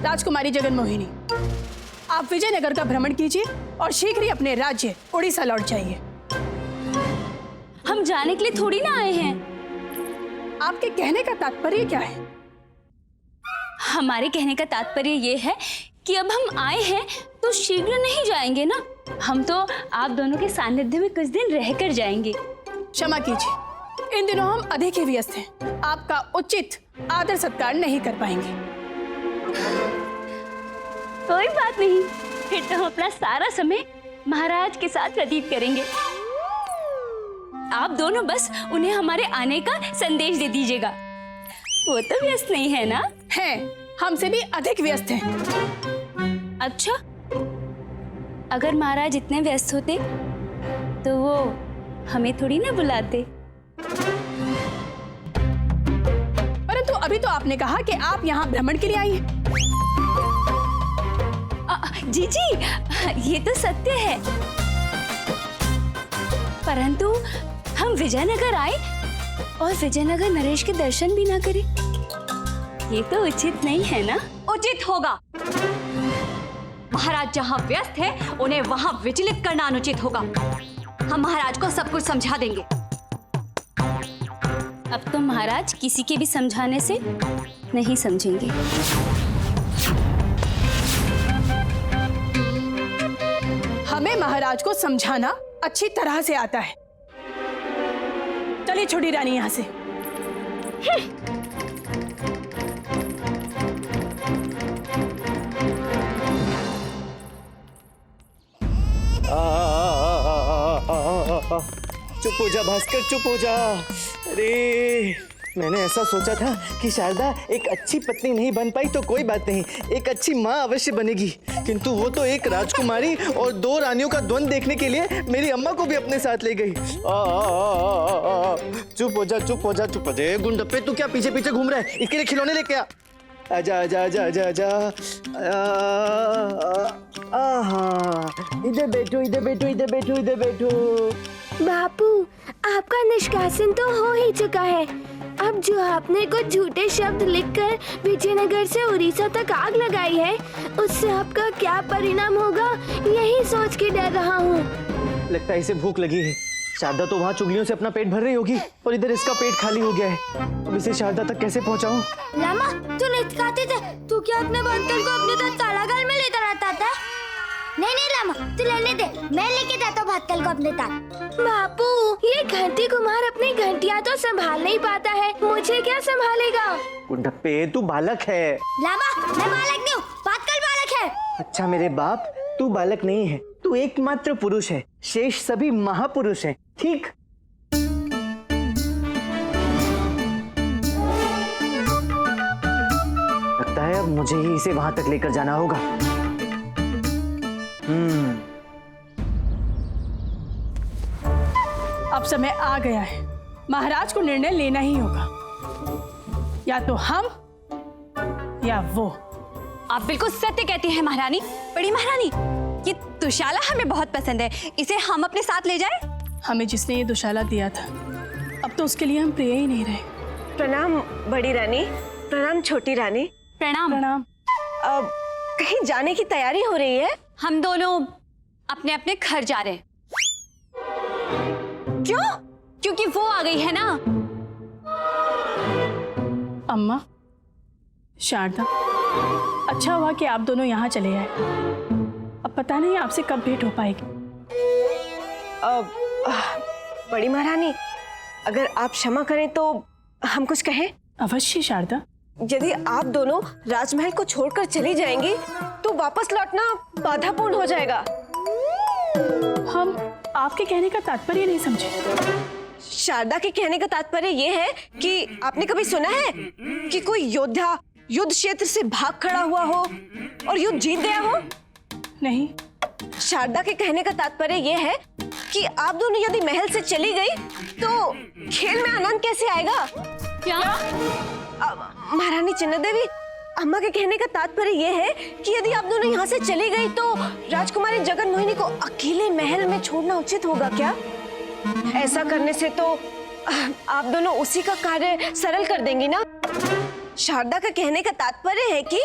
राजकुमारी जगन मोहिनी, आप विजयनगर का भ्रमण कीजिए और शीघ्र ही अपने राज्य उड़ीसा लौट जाइए। हम जाने के लिए थोड़ी ना आए हैं। आपके कहने का तात्पर्य क्या है? हमारे कहने का तात्पर्य ये है कि अब हम आए हैं तो शीघ्र नहीं जाएंगे ना। हम तो आप दोनों के सानिध्य में कुछ दिन रहकर जाएंगे। क्षमा कीजिए, इन दिनों हम अधिक ही व्यस्त हैं, आपका उचित आदर सत्कार नहीं कर पाएंगे। कोई बात नहीं, फिर तो हम अपना सारा समय महाराज के साथ व्यतीत करेंगे। आप दोनों बस उन्हें हमारे आने का संदेश दे दीजिएगा। वो तो व्यस्त नहीं है ना? हैं, हमसे भी अधिक व्यस्त हैं। अच्छा, अगर महाराज इतने व्यस्त होते तो वो हमें थोड़ी ना बुलाते। परंतु अभी तो आपने कहा कि आप यहाँ भ्रमण के लिए आई हैं। जी जी, ये तो सत्य है, परंतु हम विजयनगर आए और विजयनगर नरेश के दर्शन भी ना करें, ये तो उचित नहीं है ना? उचित होगा। महाराज जहाँ व्यस्त है उन्हें वहाँ विचलित करना अनुचित होगा। हम महाराज को सब कुछ समझा देंगे। अब तो महाराज किसी के भी समझाने से नहीं समझेंगे। हमें महाराज को समझाना अच्छी तरह से आता है। चलिए छोटी रानी यहाँ से। चुप हो जा भास्कर, चुप हो जा। अरे मैंने ऐसा सोचा था कि शारदा एक अच्छी पत्नी नहीं बन पाई तो कोई बात नहीं, एक अच्छी माँ अवश्य बनेगी, किंतु वो तो एक राजकुमारी और दो रानियों का द्वंद देखने के लिए मेरी अम्मा को भी अपने साथ ले गई। चुप हो जा, चुप हो जा, चुप हो जा। गुंडप्पे तू क्या पीछे पीछे घूम रहा है? इसके लिए खिलौने लेके आ। आजा आजा आजा आजा आजा। इधर बैठो, इधर बैठो, इधर बैठो, इधर बैठो। बापू, आपका निष्कासन तो हो ही चुका है। अब जो आपने कुछ झूठे शब्द लिखकर विजयनगर से उड़ीसा तक आग लगाई है, उससे आपका क्या परिणाम होगा यही सोच के डर रहा हूँ। लगता है इसे भूख लगी है। शारदा तो वहाँ चुगलियों से अपना पेट भर रही होगी और इधर इसका पेट खाली हो गया है। अब इसे शारदा तक कैसे पहुँचाऊँ? लामा, तू नहीं खाते थे, तू क्या अपने बर्तन को अपने साथ कारागार में लेकर आता था? नहीं नहीं लामा, तू लेने दे, मैं लेके जाता हूँ भातकल को अपने साथ। बापू, ये घंटी कुमार अपनी घंटियाँ तो संभाल नहीं पाता है, मुझे क्या संभालेगा? गुंडप्पे तू बालक है। लामा, मैं बालक नहीं हूँ, भातकल बालक है। अच्छा मेरे बाप, तू बालक नहीं है, तू एकमात्र पुरुष है, शेष सभी महापुरुष हैं, ठीक? लगता है अब मुझे ही इसे वहां तक लेकर जाना होगा। अब समय आ गया है, महाराज को निर्णय लेना ही होगा, या तो हम या वो। आप बिल्कुल सत्य कहती हैं महारानी। बड़ी महारानी, ये दुशाला हमें बहुत पसंद है, इसे हम अपने साथ ले जाएं? हमें जिसने ये दुशाला दिया था, अब तो उसके लिए हम प्रिय ही नहीं रहे। प्रणाम बड़ी रानी। प्रणाम छोटी रानी। प्रणाम। प्रणाम। अब कहीं जाने की तैयारी हो रही है? हम दोनों अपने अपने घर जा रहे हैं। क्यों? क्योंकि वो आ गई है ना। अम्मा, शारदा, अच्छा हुआ कि आप दोनों यहाँ चले आए। अब पता नहीं आपसे कब भेंट हो पाएगी। बड़ी महारानी, अगर आप क्षमा करें तो हम कुछ कहें? अवश्य शारदा। यदि आप दोनों राजमहल को छोड़कर चली जाएंगी तो वापस लौटना बाधापूर्ण हो जाएगा। हम आपके कहने का तात्पर्य नहीं समझे। शारदा के कहने का तात्पर्य ये है कि आपने कभी सुना है कि कोई योद्धा युद्ध क्षेत्र से भाग खड़ा हुआ हो और युद्ध जीत गया हो? नहीं। शारदा के कहने का तात्पर्य ये है कि आप दोनों यदि महल से चली गई तो खेल में आनंद कैसे आएगा? क्या? महारानी चिन्ना देवी, अम्मा के कहने का तात्पर्य ये है कि यदि आप दोनों यहाँ से चली गई तो राजकुमारी जगन मोहिनी को अकेले महल में छोड़ना उचित होगा क्या? ऐसा करने से तो आप दोनों उसी का कार्य सरल कर देंगी ना। शारदा का कहने का तात्पर्य है कि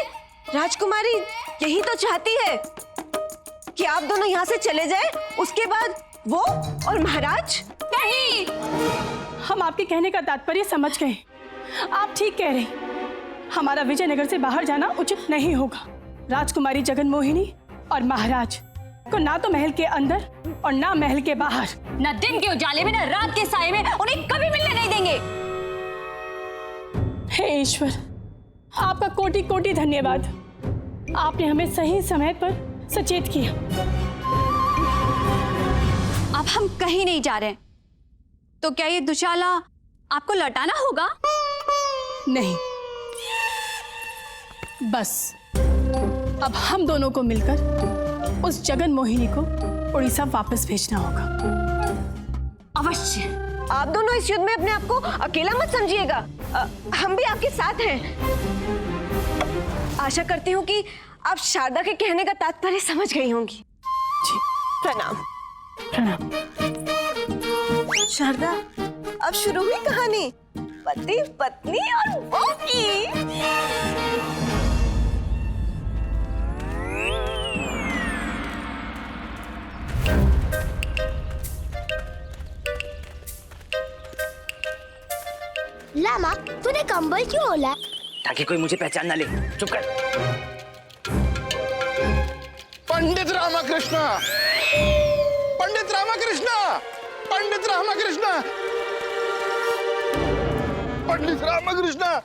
राजकुमारी यही तो चाहती है कि आप दोनों यहाँ से चले जाए, उसके बाद वो और महाराज। नहीं, हम आपके कहने का तात्पर्य समझ गए। आप ठीक कह रहे हैं, हमारा विजयनगर से बाहर जाना उचित नहीं होगा। राजकुमारी जगन मोहिनी और महाराज को ना तो महल के अंदर और ना महल के बाहर, न दिन के उजाले में न रात के साए में उन्हें कभी मिलने नहीं देंगे। हे ईश्वर, आपका कोटि कोटि धन्यवाद। आपने हमें सही समय पर सचेत किया। अब हम कहीं नहीं जा रहे, तो क्या ये दुशाला आपको लौटाना होगा? नहीं, बस अब हम दोनों को मिलकर उस जगन मोहिनी को उड़ीसा वापस भेजना होगा। अवश्य। आप दोनों इस युद्ध में अपने आप को अकेला मत समझिएगा, हम भी आपके साथ हैं। आशा करती हूँ कि आप शारदा के कहने का तात्पर्य समझ गई होंगी। जी, प्रणाम। प्रणाम। शारदा, अब शुरू हुई कहानी पति, पत्नी और बहू की। लामा, तूने कंबल क्यों ओला? ताकि कोई मुझे पहचान ना ले। चुप कर। पंडित रामकृष्ण, पंडित रामकृष्ण, पंडित रामकृष्ण, पंडित रामकृष्ण।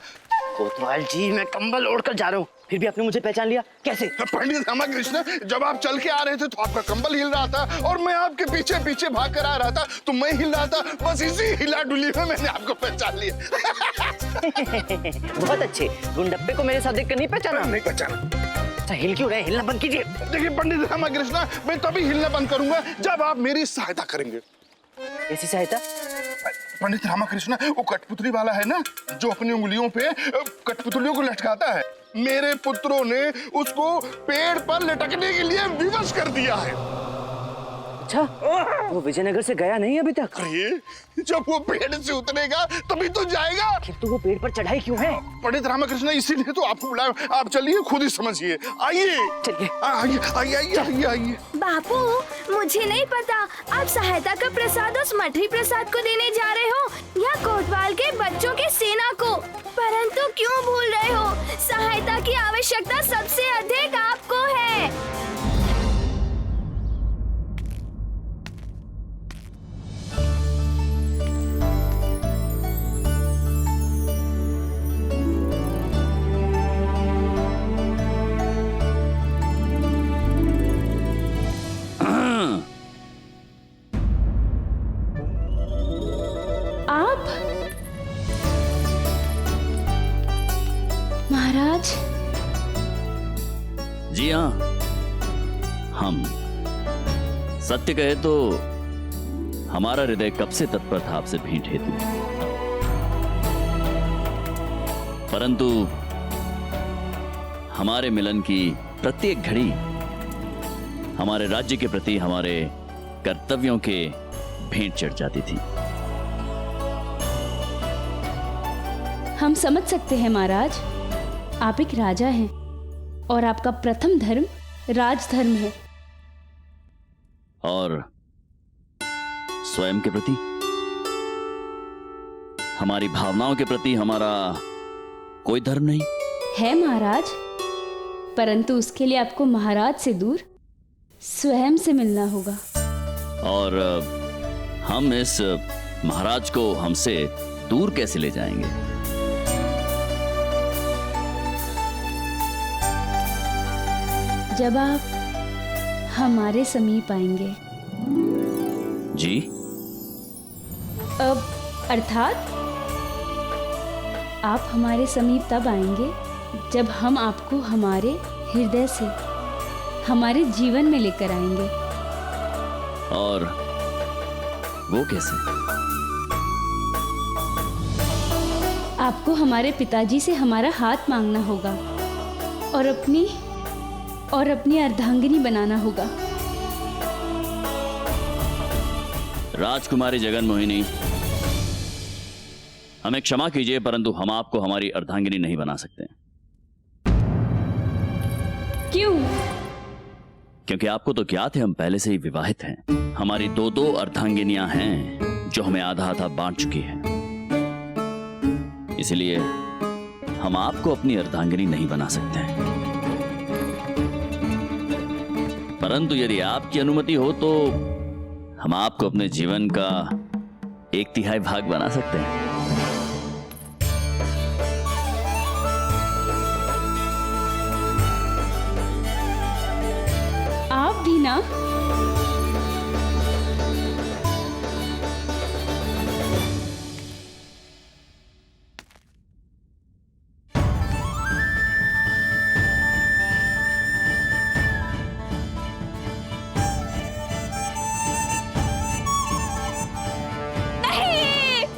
कोतवाल जी, मैं कंबल ओढ़कर जा रहा हूँ, फिर भी आपने मुझे पहचान लिया कैसे? पंडित रामकृष्ण, जब आप चल के आ रहे थे तो आपका कंबल हिल रहा था और मैं आपके पीछे पीछे भाग कर आ रहा था तो मैं हिल रहा था। बस इसी हिला डुली में मैंने आपको पहचान लिया। बहुत अच्छे। गुंडप्पे को मेरे साथ देखकर नहीं पहचाना? नहीं पहचाना। अच्छा, हिल क्यों रहे? हिलना बंद कीजिए। देखिए पंडित रामकृष्ण, मैं तभी हिलना बंद करूंगा जब आप मेरी सहायता करेंगे। कैसी सहायता? पंडित रामकृष्ण, वो कठपुतली वाला है ना, जो अपनी उंगलियों पे कठपुतलियों को लटकाता है, मेरे पुत्रों ने उसको पेड़ पर लटकने के लिए विवश कर दिया है। अच्छा, वो विजयनगर से गया नहीं अभी तक? अरे जब वो पेड़ से उतरेगा तभी तो जाएगा। किंतु वो पेड़ पर चढ़ाई क्यों है? पंडित रामकृष्ण, इसीलिए तो आपको बुलाया। आप चलिए, खुद ही समझिए। आइए चलिए। आइए आइए आइए आइए आइए। बापू, मुझे नहीं पता आप सहायता का प्रसाद उस मठरी प्रसाद को देने जा रहे हो या कोतवाल के बच्चों की सेना को, परंतु क्यों भूल रहे हो, सहायता की आवश्यकता सबसे अधिक आपको है। महाराज। जी हाँ, हम सत्य कहे तो हमारा हृदय कब से तत्पर था आपसे भेंट हेतु, परंतु हमारे मिलन की प्रत्येक घड़ी हमारे राज्य के प्रति हमारे कर्तव्यों के भेंट चढ़ जाती थी। हम समझ सकते हैं महाराज, आप एक राजा हैं और आपका प्रथम धर्म राजधर्म है। और स्वयं के प्रति, हमारी भावनाओं के प्रति हमारा कोई धर्म नहीं है महाराज, परंतु उसके लिए आपको महाराज से दूर स्वयं से मिलना होगा। और हम इस महाराज को हमसे दूर कैसे ले जाएंगे? जब आप हमारे समीप आएंगे। जी? अब अर्थात आप हमारे समीप तब आएंगे जब हम आपको हमारे हृदय से हमारे जीवन में लेकर आएंगे। और वो कैसे? आपको हमारे पिताजी से हमारा हाथ मांगना होगा और अपनी अर्धांगिनी बनाना होगा। राजकुमारी जगन मोहिनी, हमें क्षमा कीजिए, परंतु हम आपको हमारी अर्धांगिनी नहीं बना सकते। क्यों? क्योंकि आपको तो ज्ञात है हम पहले से ही विवाहित हैं। हमारी दो अर्धांगिनियां हैं जो हमें आधा आधा बांट चुकी हैं। इसलिए हम आपको अपनी अर्धांगिनी नहीं बना सकते हैं। परंतु यदि आपकी अनुमति हो तो हम आपको अपने जीवन का 1/3 भाग बना सकते हैं। आप भी ना?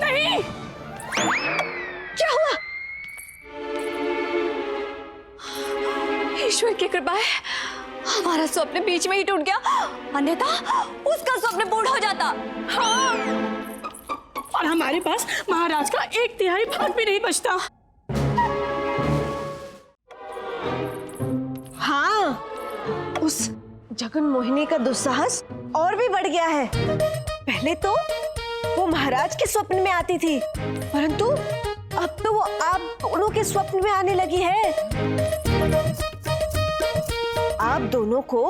नहीं। क्या हुआ? ईश्वर की कृपा है हमारा स्वप्न बीच में ही टूट गया, अन्यथा उसका स्वप्न पूर्ण हो जाता। हाँ, और हमारे पास महाराज का 1/3 भाग भी नहीं बचता। हाँ, उस जगन मोहिनी का दुस्साहस और भी बढ़ गया है। पहले तो वो महाराज के स्वप्न में आती थी, परंतु अब तो वो आप दोनों के स्वप्न में आने लगी है। आप दोनों को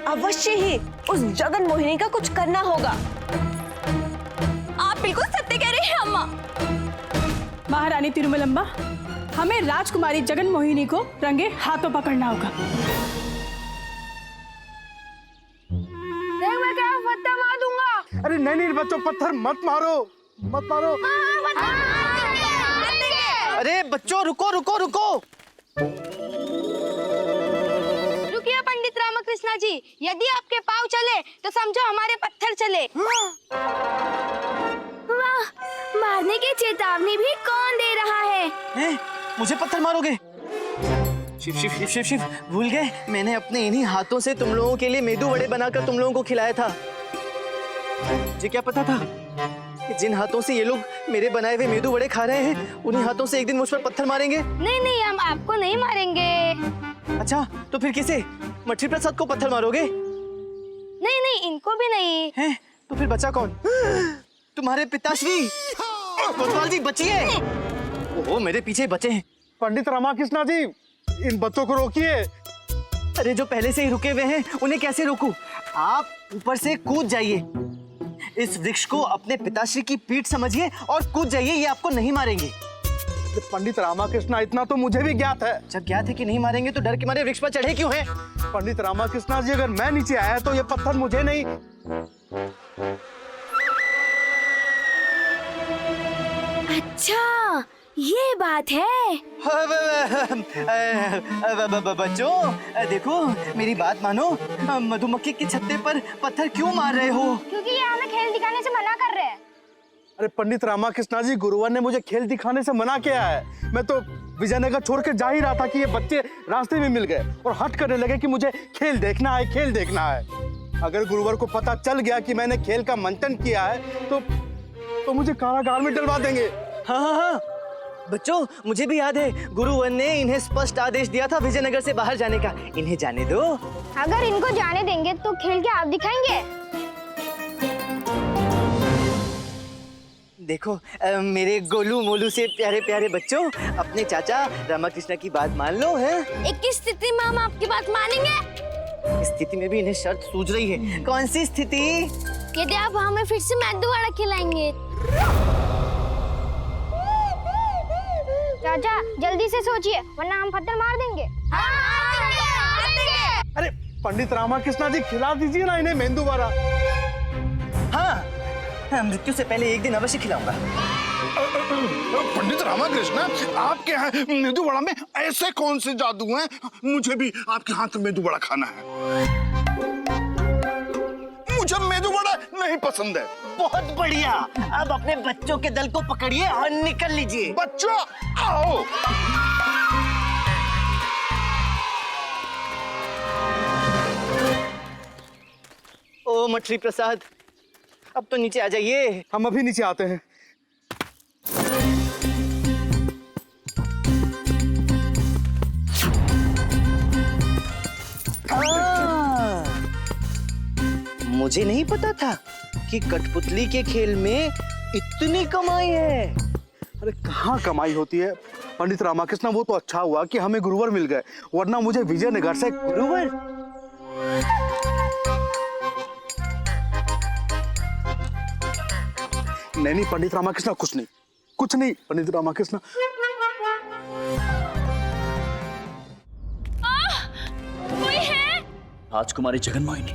अवश्य ही उस जगन मोहिनी का कुछ करना होगा। आप बिल्कुल सत्य कह रही हैं अम्मा। महारानी तिरुमलम्बा, हमें राजकुमारी जगन मोहिनी को रंगे हाथों पकड़ना होगा। देख मैं क्या पत्थर मार दूंगा। अरे नहीं बच्चों, पत्थर मत मारो, मत मारो। अरे बच्चों रुको रुको रुको। रुकिए पंडित रामकृष्णा जी, यदि आपके पाँव चले तो समझो हमारे पत्थर चले। वाह, मारने की चेतावनी भी कौन दे रहा है? हैं? मुझे पत्थर मारोगे? शिव शिव शिव शिव शिव, भूल गए मैंने अपने इन्हीं हाथों से तुम लोगों के लिए मेदू वड़े बनाकर तुम लोगों को खिलाया था। मुझे क्या पता था कि जिन हाथों से ये लोग मेरे बनाए हुए मेदू वड़े खा रहे हैं, उन्हीं हाथों से एक दिन मुझ पर पत्थर मारेंगे। नहीं, हम आपको नहीं मारेंगे। अच्छा, तो फिर किसे? मछली प्रसाद को पत्थर मारोगे? नहीं, इनको भी नहीं। हैं? तो फिर बचा कौन? तुम्हारे पिताश्री कोतवाल जी, बचिए। ओहो, मेरे पीछे बचे हैं। पंडित रामकृष्णा जी, इन बच्चों को रोकिए। अरे जो पहले से ही रुके हुए हैं उन्हें कैसे रोकूं? आप ऊपर से कूद जाइए, इस वृक्ष को अपने पिताश्री की पीठ समझिए और कूद जाइए, ये आपको नहीं मारेंगे। पंडित रामकृष्णा, इतना तो मुझे भी ज्ञात है। जब ज्ञात है कि नहीं मारेंगे तो डर के मारे वृक्ष पर चढ़े क्यों हैं? पंडित रामकृष्णा जी, अगर मैं नीचे आया तो ये पत्थर मुझे नहीं। अच्छा, ये बात है। बच्चों देखो, मेरी बात मानो। मधुमक्खी के छत्ते पर पत्थर क्यों मार रहे हो? क्योंकि ये हमें खेल दिखाने से मना कर रहे हैं। अरे पंडित रामकृष्णा जी, गुरुवर ने मुझे खेल दिखाने से मना किया है। मैं तो विजयनगर छोड़ के जा ही रहा था कि ये बच्चे रास्ते में मिल गए और हट करने लगे कि मुझे खेल देखना है, खेल देखना है। अगर गुरुवर को पता चल गया कि मैंने खेल का मंथन किया है तो मुझे कारागार में डलवा देंगे। हाँ, बच्चों मुझे भी याद है, गुरुवर ने इन्हें स्पष्ट आदेश दिया था विजयनगर से बाहर जाने का। इन्हें जाने दो। अगर इनको जाने देंगे तो खेल के आप दिखाएंगे। देखो मेरे गोलू मोलू से प्यारे प्यारे बच्चों, अपने चाचा रामकृष्ण की बात मान लो। है एक स्थिति में हम आपकी बात मानेंगे। इस स्थिति में भी इन्हें शर्त सूझ रही है। कौन सी स्थिति? यदि आप हमें फिर से मेदू वड़ा खिलाएंगे। चाचा जल्दी से सोचिए, वरना हम पत्थर मार देंगे। अरे पंडित रामकृष्णा जी, खिला दीजिए ना इन्हें मेंदू वड़ा। हाँ, मृत्यु से पहले एक दिन अवश्य खिलाऊंगा। पंडित रामकृष्ण, आपके यहाँ मेदू वड़ा में ऐसे कौन से जादू हैं? मुझे भी आपके हाथ में मेदू वड़ा खाना है। मुझे मेदू वड़ा नहीं पसंद है। बहुत बढ़िया, अब अपने बच्चों के दल को पकड़िए और निकल लीजिए। बच्चों आओ। ओ मछली प्रसाद, अब तो नीचे आ जाइए। हम अभी नीचे आते हैं। मुझे नहीं पता था कि कठपुतली के खेल में इतनी कमाई है। अरे कहाँ कमाई होती है पंडित रामाकृष्ण, वो तो अच्छा हुआ कि हमें गुरुवर मिल गए, वरना मुझे विजयनगर से गुरुवर? नहीं पंडित रामाकृष्ण, कुछ नहीं पंडित रामाकृष्ण। कोई है? राजकुमारी जगनमोहिनी।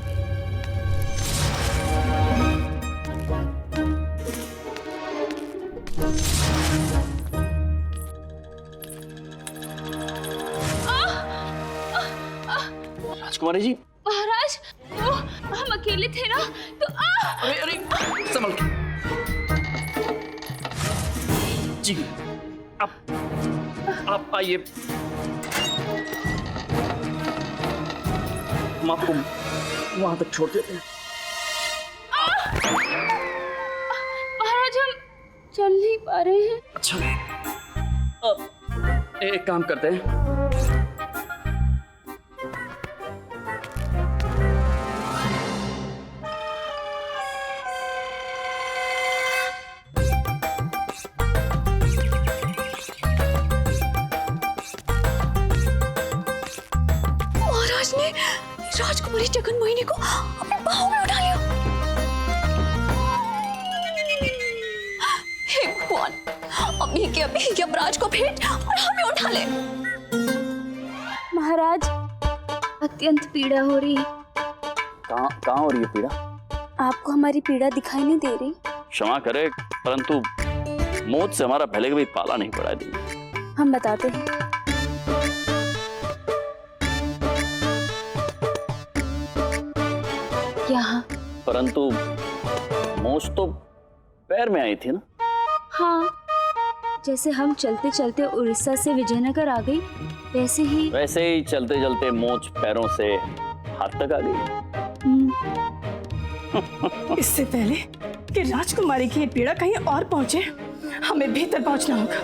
राजकुमारी जी। महाराज, वो हम अकेले थे ना, तो अरे संभल के। जी आप आइए, हम आपको वहां तक छोड़ देते हैं। महाराज, हम चल नहीं पा रहे हैं। अच्छा, अब एक काम करते हैं, महाराज ने राजकुमारी जगनमोहिनी को अपनी बाहों में उठा लिया। हे भगवान, अभी के अभी यमराज को भेंट और हमें उठा ले। महाराज, अत्यंत पीड़ा हो रही है। कहाँ हो रही है पीड़ा? आपको हमारी पीड़ा दिखाई नहीं दे रही? क्षमा करे, परंतु मौत से हमारा पहले कभी पाला नहीं पड़ा है। हम बताते हैं। यहाँ। परंतु मोच तो पैर में आई थी ना? हाँ, जैसे हम चलते चलते उड़ीसा से विजयनगर आ गई, वैसे ही चलते चलते मोच पैरों से हाथ तक आ गई। इससे पहले कि राजकुमारी की ये पीड़ा कहीं और पहुंचे, हमें भीतर पहुंचना होगा।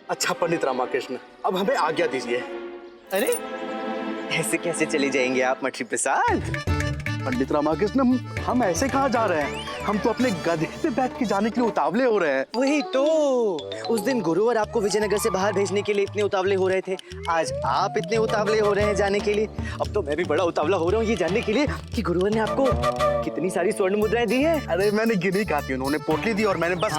अच्छा पंडित रामाकृष्ण, अब हमें आज्ञा दीजिए। अरे ऐसे कैसे चले जाएंगे आप मंत्री प्रसाद? पंडित रामाकृष्ण, हम ऐसे कहाँ जा रहे हैं? हम तो अपने गधे पे बैठ के जाने के लिए उतावले हो रहे हैं। वही तो, उस दिन गुरुवर आपको विजयनगर से बाहर भेजने के लिए इतने उतावले हो रहे थे, आज आप इतने उतावले हो रहे हैं जाने के लिए। अब तो मैं भी बड़ा उतावला हो रहा हूँ ये जानने के लिए कि गुरुवर ने आपको कितनी सारी स्वर्ण मुद्राएं दी है। अरे मैंने गिनी कहा थी, उन्होंने पोटली दी और मैंने बस।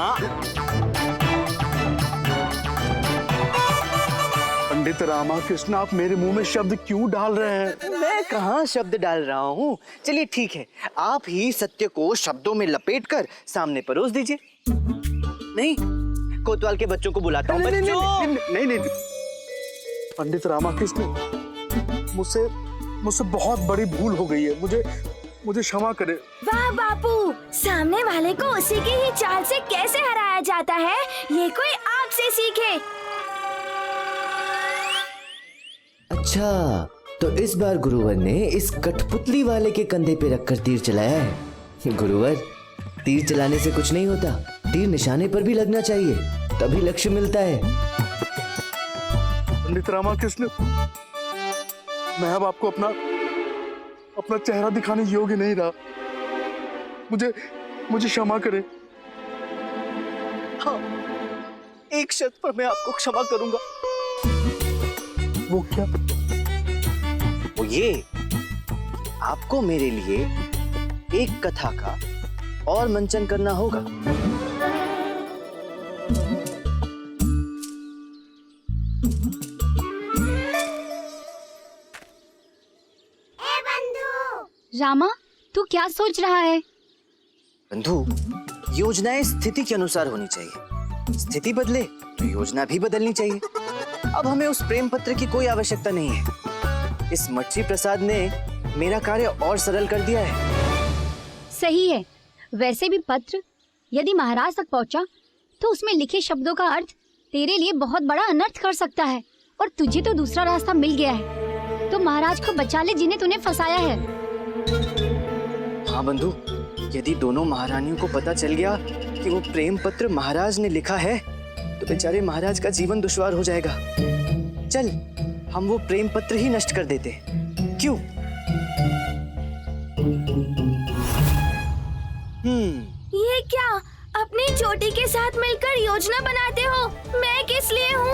पंडित रामाकृष्ण, आप मेरे मुंह में शब्द क्यों डाल रहे हैं? मैं कहाँ शब्द डाल रहा हूँ। चलिए ठीक है, आप ही सत्य को शब्दों में लपेटकर सामने परोस दीजिए। नहीं, कोतवाल के बच्चों को बुलाता हूँ। नहीं, पंडित रामाकृष्ण, मुझसे बहुत बड़ी भूल हो गई है, मुझे क्षमा करें। वाह बापू, सामने वाले को उसी की ही चाल से कैसे हराया जाता है, ये कोई आपसे सीखे। अच्छा, तो इस बार गुरुवर ने इस कठपुतली वाले के कंधे पे रखकर तीर चलाया है। गुरुवर, तीर चलाने से कुछ नहीं होता, तीर निशाने पर भी लगना चाहिए, तभी लक्ष्य मिलता है। पंडित रामाकृष्ण, मैं अब आपको अपना चेहरा दिखाने योग्य नहीं रहा, मुझे क्षमा करें। हाँ, एक शर्त पर मैं आपको क्षमा करूंगा। वो क्या? वो ये, आपको मेरे लिए एक कथा का और मंचन करना होगा। रामा, तू क्या सोच रहा है? बंधु, योजनाएं स्थिति के अनुसार होनी चाहिए, स्थिति बदले तो योजना भी बदलनी चाहिए। अब हमें उस प्रेम पत्र की कोई आवश्यकता नहीं है। इस मच्छी प्रसाद ने मेरा कार्य और सरल कर दिया है। सही है, वैसे भी पत्र यदि महाराज तक पहुंचा तो उसमें लिखे शब्दों का अर्थ तेरे लिए बहुत बड़ा अनर्थ कर सकता है, और तुझे तो दूसरा रास्ता मिल गया है, तो महाराज को बचा ले जिन्हें तूने फंसाया है। हाँ बंधु, यदि दोनों महारानियों को पता चल गया कि वो प्रेम पत्र महाराज ने लिखा है, तो बेचारे महाराज का जीवन दुश्वार हो जाएगा। चल, हम वो प्रेम पत्र ही नष्ट कर देते। क्यों? ये क्या? अपनी चोटी के साथ मिलकर योजना बनाते हो? मैं किस लिए हूँ?